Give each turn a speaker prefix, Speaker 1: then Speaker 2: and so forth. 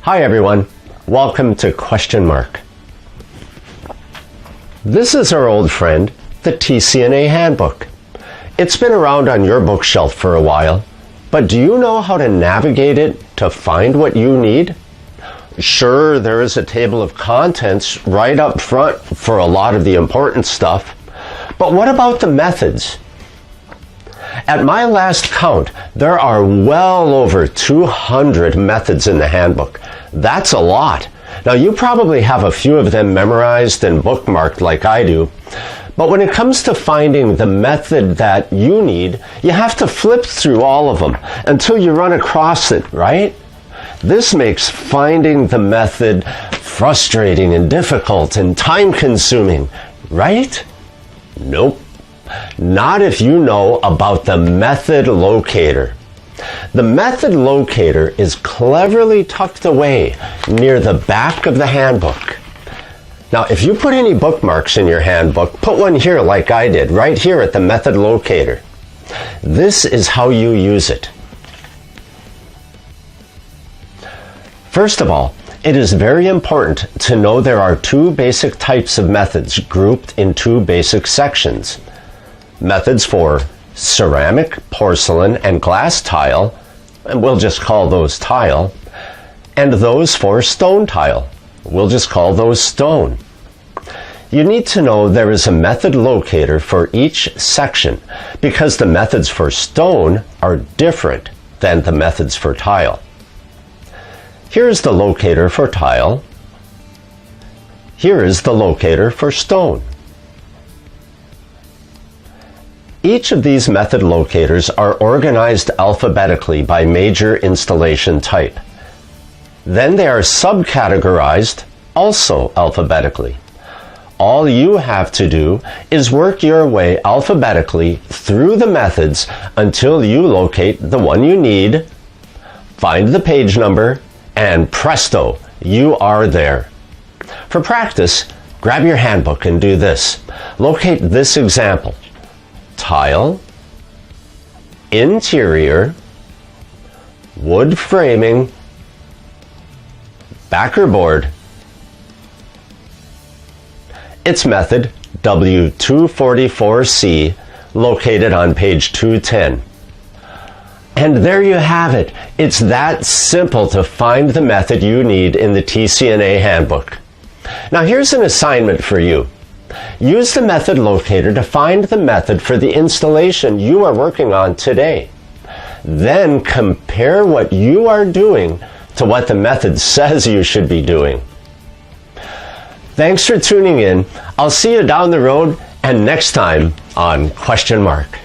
Speaker 1: Hi everyone, welcome to Question Mark. This is our old friend, the TCNA Handbook. It's been around on your bookshelf for a while, but do you know how to navigate it to find what you need? Sure, there is a table of contents right up front for a lot of the important stuff, but what about the methods? At my last count, there are well over 200 methods in the handbook. That's a lot. Now, you probably have a few of them memorized and bookmarked like I do, but when it comes to finding the method that you need, you have to flip through all of them until you run across it, right? This makes finding the method frustrating and difficult and time-consuming, right? Nope. Not if you know about the method locator. The method locator is cleverly tucked away near the back of the handbook. Now, if you put any bookmarks in your handbook, put one here like I did, right here at the method locator. This is how you use it. First of all, it is very important to know there are two basic types of methods grouped in two basic sections. Methods for ceramic, porcelain, and glass tile, and we'll just call those tile, and those for stone tile. We'll just call those stone. You need to know there is a method locator for each section because the methods for stone are different than the methods for tile. Here's the locator for tile. Here is the locator for stone. Each of these method locators are organized alphabetically by major installation type. Then they are subcategorized also alphabetically. All you have to do is work your way alphabetically through the methods until you locate the one you need, find the page number, and presto, you are there. For practice, grab your handbook and do this. Locate this example. Tile, interior, wood framing, backer board. Its method, W244C, located on page 210. And there you have it. It's that simple to find the method you need in the TCNA Handbook. Now here's an assignment for you. Use the method locator to find the method for the installation you are working on today. Then compare what you are doing to what the method says you should be doing. Thanks for tuning in. I'll see you down the road and next time on Question Mark.